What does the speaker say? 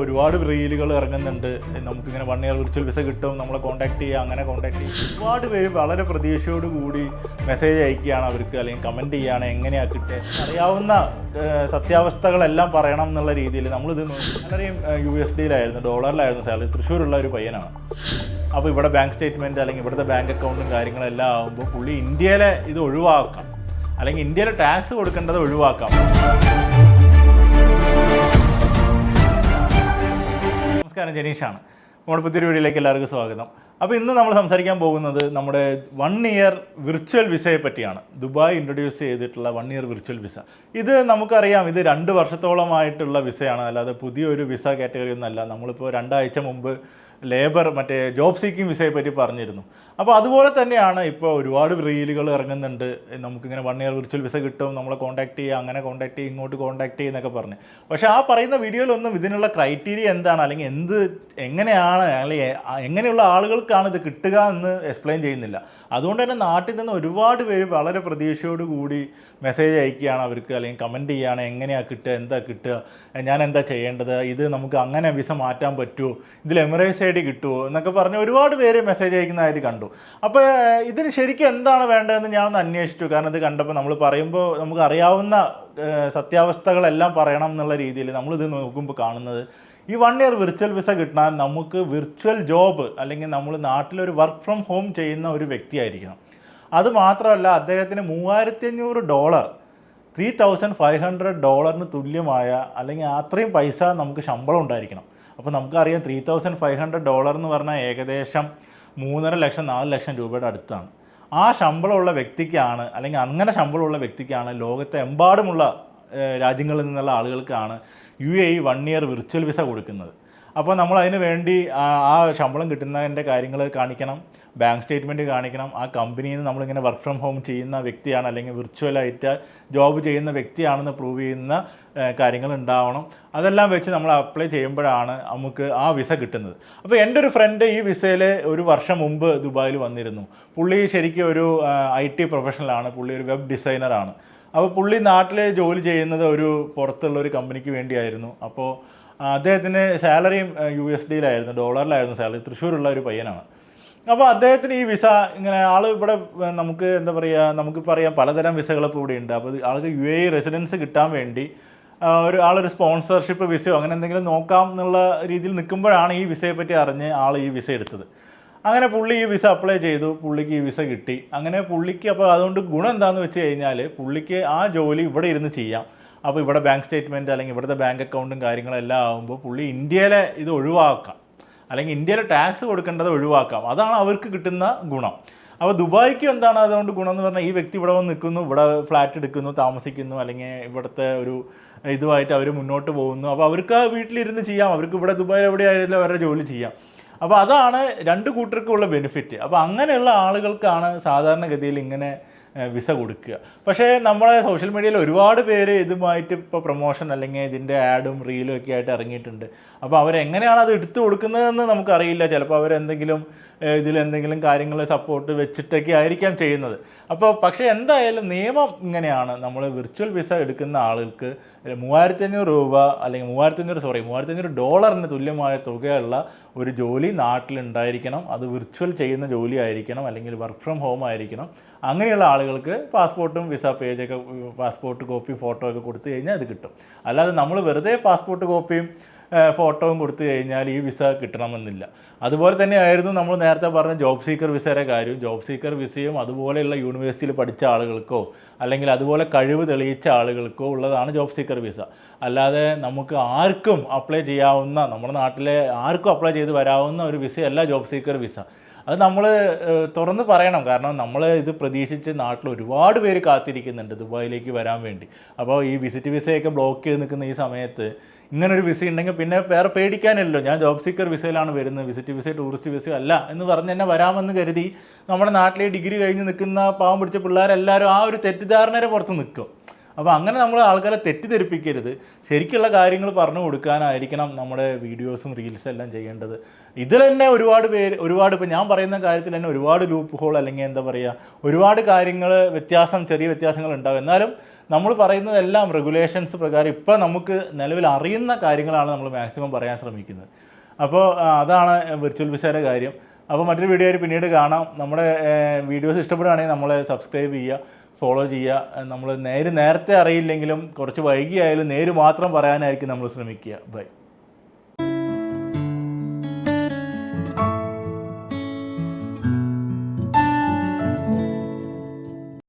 ഒരുപാട് റീലുകൾ ഇറങ്ങുന്നുണ്ട്. നമുക്കിങ്ങനെ 1 ഇയർ വിർച്വൽ വിസ കിട്ടും, നമ്മളെ കോൺടാക്ട് ചെയ്യുക, അങ്ങനെ കോൺടാക്ട് ചെയ്യും. ഒരുപാട് പേര് വളരെ പ്രതീക്ഷയോട് കൂടി മെസ്സേജ് അയക്കുകയാണ് അവർക്ക്, അല്ലെങ്കിൽ കമൻറ്റ് ചെയ്യുകയാണ് എങ്ങനെയാണ് കിട്ടുക. അറിയാവുന്ന സത്യാവസ്ഥകളെല്ലാം പറയണം എന്നുള്ള രീതിയിൽ നമ്മളിത് വളരെയും USDയിലായിരുന്നു, ഡോളറിലായിരുന്നു സാലറി. തൃശ്ശൂരുള്ള ഒരു പയ്യനാണ്. അപ്പോൾ ഇവിടെ ബാങ്ക് സ്റ്റേറ്റ്മെൻറ്റ് അല്ലെങ്കിൽ ഇവിടുത്തെ ബാങ്ക് അക്കൗണ്ടും കാര്യങ്ങളെല്ലാം ആകുമ്പോൾ പുള്ളി ഇന്ത്യയിലെ ഇത് ഒഴിവാക്കാം, അല്ലെങ്കിൽ ഇന്ത്യയിലെ ടാക്സ് കൊടുക്കേണ്ടത് ഒഴിവാക്കാം. നമസ്കാരം, ജനീഷാണ്. നമ്മുടെ പുതിയൊരു വീഡിയോയിലേക്ക് എല്ലാവർക്കും സ്വാഗതം. അപ്പോൾ ഇന്ന് നമ്മൾ സംസാരിക്കാൻ പോകുന്നത് നമ്മുടെ 1 ഇയർ വിർച്വൽ വിസയെ പറ്റിയാണ്. ദുബായ് ഇൻട്രൊഡ്യൂസ് ചെയ്തിട്ടുള്ള 1 ഇയർ വിർച്വൽ വിസ. ഇത് നമുക്കറിയാം, ഇത് 2 വർഷത്തോളമായിട്ടുള്ള വിസയാണ്, അല്ലാതെ പുതിയൊരു വിസ കാറ്റഗറി ഒന്നല്ല. നമ്മളിപ്പോൾ 2 ആഴ്ച മുമ്പ് ലേബർ ജോബ് സീക്കിംഗ് വിസയെ പറ്റി പറഞ്ഞിരുന്നു. അപ്പോൾ അതുപോലെ തന്നെയാണ് ഇപ്പോൾ ഒരുപാട് റീലുകൾ ഇറങ്ങുന്നുണ്ട്. നമുക്കിങ്ങനെ 1 ഇയർ വിർച്വൽ വിസ കിട്ടും, നമ്മളെ കോൺടാക്ട് ചെയ്യുക, അങ്ങനെ കോൺടാക്ട് ചെയ്യുക, ഇങ്ങോട്ട് കോൺടാക്ട് ചെയ്യുന്നൊക്കെ പറഞ്ഞ്. പക്ഷേ ആ പറയുന്ന വീഡിയോയിലൊന്നും ഇതിനുള്ള ക്രൈറ്റീരിയ എന്താണ്, അല്ലെങ്കിൽ എങ്ങനെയാണ്, അല്ലെങ്കിൽ എങ്ങനെയുള്ള ആളുകൾക്കാണ് ഇത് കിട്ടുക എന്ന് എക്സ്പ്ലെയിൻ ചെയ്യുന്നില്ല. അതുകൊണ്ട് തന്നെ നാട്ടിൽ നിന്ന് ഒരുപാട് പേര് വളരെ പ്രതീക്ഷയോട് കൂടി മെസ്സേജ് അയക്കുകയാണ് അവർക്ക്, അല്ലെങ്കിൽ കമൻറ്റ് ചെയ്യുകയാണ് എങ്ങനെയാണ് കിട്ടുക, എന്താ കിട്ടുക, ഞാൻ എന്താ ചെയ്യേണ്ടത്, ഇത് നമുക്ക് അങ്ങനെ വിസ മാറ്റാൻ പറ്റുമോ, ഇതിൽ എമിറേറ്റ്സ് ഐ ഡി കിട്ടുമോ എന്നൊക്കെ പറഞ്ഞ് ഒരുപാട് പേര് മെസ്സേജ് അയക്കുന്നതായിട്ട് കണ്ടു. അപ്പോൾ ഇതിന് ശരിക്കും എന്താണ് വേണ്ടതെന്ന് ഞാനൊന്ന് അന്വേഷിച്ചു. കാരണം ഇത് കണ്ടപ്പോൾ നമ്മൾ പറയുമ്പോൾ നമുക്ക് അറിയാവുന്ന സത്യാവസ്ഥകളെല്ലാം പറയണം എന്നുള്ള രീതിയിൽ നമ്മളിത് നോക്കുമ്പോൾ കാണുന്നത്, ഈ 1 ഇയർ വിർച്വൽ വിസ കിട്ടാൻ നമുക്ക് വിർച്വൽ ജോബ്, അല്ലെങ്കിൽ നമ്മൾ നാട്ടിലൊരു വർക്ക് ഫ്രം ഹോം ചെയ്യുന്ന ഒരു വ്യക്തിയായിരിക്കണം. അതുമാത്രമല്ല, അദ്ദേഹത്തിന് $3500 $3,500 തുല്യമായ, അല്ലെങ്കിൽ അത്രയും പൈസ നമുക്ക് ശമ്പളം ഉണ്ടായിരിക്കണം. അപ്പോൾ നമുക്കറിയാം $3,500 എന്ന് പറഞ്ഞാൽ ഏകദേശം 3.5 ലക്ഷം 4 ലക്ഷം രൂപയുടെ അടുത്താണ്. ആ ശമ്പളമുള്ള വ്യക്തിക്കാണ്, അല്ലെങ്കിൽ അങ്ങനെ ശമ്പളമുള്ള വ്യക്തിക്കാണ് ലോകത്തെ എമ്പാടുമുള്ള രാജ്യങ്ങളിൽ നിന്നുള്ള ആളുകൾക്കാണ് UAE 1 ഇയർ വിർച്വൽ വിസ കൊടുക്കുന്നത്. അപ്പോൾ നമ്മൾ അതിന് വേണ്ടി ആ ശമ്പളം കിട്ടുന്നതിൻ്റെ കാര്യങ്ങൾ കാണിക്കണം, ബാങ്ക് സ്റ്റേറ്റ്മെൻറ്റ് കാണിക്കണം, ആ കമ്പനിയിൽ നിന്ന് നമ്മളിങ്ങനെ വർക്ക് ഫ്രം ഹോം ചെയ്യുന്ന വ്യക്തിയാണ്, അല്ലെങ്കിൽ വിർച്വലായിട്ട് ജോബ് ചെയ്യുന്ന വ്യക്തിയാണെന്ന് പ്രൂവ് ചെയ്യുന്ന കാര്യങ്ങൾ ഉണ്ടാവണം. അതെല്ലാം വെച്ച് നമ്മൾ അപ്ലൈ ചെയ്യുമ്പോഴാണ് നമുക്ക് ആ വിസ കിട്ടുന്നത്. അപ്പോൾ എൻ്റെ ഒരു ഫ്രണ്ട് ഈ വിസയിൽ 1 വർഷം മുമ്പ് ദുബായിൽ വന്നിരുന്നു. പുള്ളി ശരിക്കും ഒരു IT പ്രൊഫഷണലാണ്, പുള്ളി ഒരു വെബ് ഡിസൈനറാണ്. അപ്പോൾ പുള്ളി നാട്ടിൽ ജോലി ചെയ്യുന്നത് ഒരു പുറത്തുള്ള ഒരു കമ്പനിക്ക് വേണ്ടിയായിരുന്നു. അപ്പോൾ അദ്ദേഹത്തിന് സാലറിയും USDയിലായിരുന്നു, ഡോളറിലായിരുന്നു സാലറി. തൃശ്ശൂരുള്ള ഒരു പയ്യനാണ്. അപ്പോൾ അദ്ദേഹത്തിന് ഈ വിസ ഇങ്ങനെ ഇവിടെ നമുക്ക് എന്താ പറയുക, നമുക്കിപ്പോൾ അറിയാം പലതരം വിസകളിപ്പോൾ ഇവിടെ ഉണ്ട്. അപ്പോൾ ആൾക്ക് UAE റെസിഡൻസ് കിട്ടാൻ വേണ്ടി ആളൊരു സ്പോൺസർഷിപ്പ് വിസയോ അങ്ങനെ എന്തെങ്കിലും നോക്കാം എന്നുള്ള രീതിയിൽ നിൽക്കുമ്പോഴാണ് ഈ വിസയെ പറ്റി അറിഞ്ഞ് ഈ വിസ എടുത്തത്. അങ്ങനെ പുള്ളി ഈ വിസ അപ്ലൈ ചെയ്തു, പുള്ളിക്ക് ഈ വിസ കിട്ടി. അങ്ങനെ പുള്ളിക്ക് അപ്പോൾ അതുകൊണ്ട് ഗുണം എന്താണെന്ന് വെച്ച് കഴിഞ്ഞാൽ, പുള്ളിക്ക് ആ ജോലി ഇവിടെ ഇരുന്ന് ചെയ്യാം. അപ്പോൾ ഇവിടെ ബാങ്ക് സ്റ്റേറ്റ്മെൻറ്റ് അല്ലെങ്കിൽ ഇവിടുത്തെ ബാങ്ക് അക്കൗണ്ടും കാര്യങ്ങളെല്ലാം ആകുമ്പോൾ പുള്ളി ഇന്ത്യയിലെ ഇത് ഒഴിവാക്കാം, അല്ലെങ്കിൽ ഇന്ത്യയിലെ ടാക്സ് കൊടുക്കേണ്ടത് ഒഴിവാക്കാം. അതാണ് അവർക്ക് കിട്ടുന്ന ഗുണം. അപ്പോൾ ദുബായിക്ക് എന്താണ് അതുകൊണ്ട് ഗുണം എന്ന് പറഞ്ഞാൽ, ഈ വ്യക്തി ഇവിടെ വന്ന് നിൽക്കുന്നു, ഇവിടെ ഫ്ലാറ്റ് എടുക്കുന്നു, താമസിക്കുന്നു, അല്ലെങ്കിൽ ഇവിടുത്തെ ഒരു ഇതുമായിട്ട് അവർ മുന്നോട്ട് പോകുന്നു. അപ്പോൾ അവർക്ക് വീട്ടിലിരുന്ന് ചെയ്യാം, അവർക്ക് ഇവിടെ ദുബായിൽ എവിടെയായാലും അവരുടെ ജോലി ചെയ്യാം. അപ്പോൾ അതാണ് 2 കൂട്ടർക്കുള്ള ബെനിഫിറ്റ്. അപ്പോൾ അങ്ങനെയുള്ള ആളുകൾക്കാണ് സാധാരണഗതിയിൽ ഇങ്ങനെ വിസ കൊടുക്കുക. പക്ഷേ നമ്മളെ സോഷ്യൽ മീഡിയയിൽ ഒരുപാട് പേര് ഇതുമായിട്ട് ഇപ്പോൾ പ്രൊമോഷൻ അല്ലെങ്കിൽ ഇതിൻ്റെ ആഡും റീലും ഒക്കെ ആയിട്ട് ഇറങ്ങിയിട്ടുണ്ട്. അപ്പോൾ അവരെങ്ങനെയാണ് അത് എടുത്തു കൊടുക്കുന്നതെന്ന് നമുക്കറിയില്ല. ചിലപ്പോൾ അവരെന്തെങ്കിലും ഇതിലെന്തെങ്കിലും കാര്യങ്ങൾ സപ്പോർട്ട് വെച്ചിട്ടൊക്കെ ആയിരിക്കാം ചെയ്യുന്നത്. പക്ഷേ എന്തായാലും നിയമം ഇങ്ങനെയാണ്. നമ്മൾ വിർച്വൽ വിസ എടുക്കുന്ന ആളുകൾക്ക് $3,500 അല്ലെങ്കിൽ $3,500 തുല്യമായ തുകയുള്ള ഒരു ജോലി നാട്ടിലുണ്ടായിരിക്കണം. അത് വിർച്വൽ ചെയ്യുന്ന ജോലി ആയിരിക്കണം, അല്ലെങ്കിൽ വർക്ക് ഫ്രം ഹോം ആയിരിക്കണം. അങ്ങനെയുള്ള ആളുകൾക്ക് പാസ്പോർട്ടും വിസ പേജൊക്കെ, പാസ്പോർട്ട് കോപ്പി ഫോട്ടോ ഒക്കെ കൊടുത്തു കഴിഞ്ഞാൽ അത് കിട്ടും. അല്ലാതെ നമ്മൾ വെറുതെ പാസ്പോർട്ട് കോപ്പിയും ഫോട്ടോയും കൊടുത്തു കഴിഞ്ഞാൽ ഈ വിസ കിട്ടണമെന്നില്ല. അതുപോലെ തന്നെയായിരുന്നു നമ്മൾ നേരത്തെ പറഞ്ഞ ജോബ് സീക്കർ വിസയുടെ കാര്യം. ജോബ് സീക്കർ വിസയും അതുപോലെയുള്ള യൂണിവേഴ്സിറ്റിയിൽ പഠിച്ച ആളുകൾക്കോ അല്ലെങ്കിൽ അതുപോലെ കഴിവ് തെളിയിച്ച ആളുകൾക്കോ ഉള്ളതാണ് ജോബ് സീക്കർ വിസ. അല്ലാതെ നമുക്ക് ആർക്കും അപ്ലൈ ചെയ്യാവുന്ന, നമ്മുടെ നാട്ടിലെ ആർക്കും അപ്ലൈ ചെയ്ത് വരാവുന്ന ഒരു വിസയല്ല ജോബ് സീക്കർ വിസ. അത് നമ്മൾ തുറന്ന് പറയണം. കാരണം നമ്മൾ ഇത് പ്രതീക്ഷിച്ച് നാട്ടിൽ ഒരുപാട് പേര് കാത്തിരിക്കുന്നുണ്ട് ദുബായിലേക്ക് വരാൻ വേണ്ടി. അപ്പോൾ ഈ വിസിറ്റ് വിസയൊക്കെ ബ്ലോക്ക് ചെയ്ത് നിൽക്കുന്ന ഈ സമയത്ത് ഇങ്ങനൊരു വിസ ഉണ്ടെങ്കിൽ പിന്നെ വേറെ പേടിക്കാനില്ലല്ലോ. ഞാൻ ജോബ് സീക്കർ വിസയിലാണ് വരുന്നത്, വിസിറ്റ് വിസയോ ടൂറിസ്റ്റ് വിസയോ അല്ല എന്ന് പറഞ്ഞ് തന്നെ വരാമെന്ന് കരുതി നമ്മുടെ നാട്ടിലെ ഡിഗ്രി കഴിഞ്ഞ് നിൽക്കുന്ന പാവം പിടിച്ച പിള്ളേരെല്ലാവരും ആ ഒരു തെറ്റിദ്ധാരണയുടെ പുറത്ത് നിൽക്കും. അപ്പോൾ അങ്ങനെ നമ്മൾ ആൾക്കാരെ തെറ്റിദ്ധരിപ്പിക്കരുത്. ശരിക്കുള്ള കാര്യങ്ങൾ പറഞ്ഞു കൊടുക്കാനായിരിക്കണം നമ്മുടെ വീഡിയോസും റീൽസും എല്ലാം ചെയ്യേണ്ടത്. ഇതിൽ തന്നെ ഒരുപാട് ഇപ്പോൾ ഞാൻ പറയുന്ന കാര്യത്തിൽ തന്നെ ഒരുപാട് ലൂപ്പ് ഹോൾ അല്ലെങ്കിൽ എന്താ പറയുക, ഒരുപാട് കാര്യങ്ങൾ ചെറിയ വ്യത്യാസങ്ങൾ ഉണ്ടാവും. എന്നാലും നമ്മൾ പറയുന്നതെല്ലാം റെഗുലേഷൻസ് പ്രകാരം ഇപ്പോൾ നമുക്ക് നിലവിൽ അറിയുന്ന കാര്യങ്ങളാണ് നമ്മൾ മാക്സിമം പറയാൻ ശ്രമിക്കുന്നത്. അപ്പോൾ അതാണ് വിർച്വൽ വിസയുടെ കാര്യം. അപ്പോൾ മറ്റൊരു വീഡിയോ ആയിട്ട് പിന്നീട് കാണാം. നമ്മുടെ വീഡിയോസ് ഇഷ്ടപ്പെടുകയാണെങ്കിൽ നമ്മളെ സബ്സ്ക്രൈബ് ചെയ്യുക, ഫോളോ ചെയ്യുക. നമ്മൾ നേരത്തെ അറിയില്ലെങ്കിലും കുറച്ച് വൈകിയായാലും നേര് മാത്രം പറയാനായിരിക്കും നമ്മൾ ശ്രമിക്കുക. ബൈ.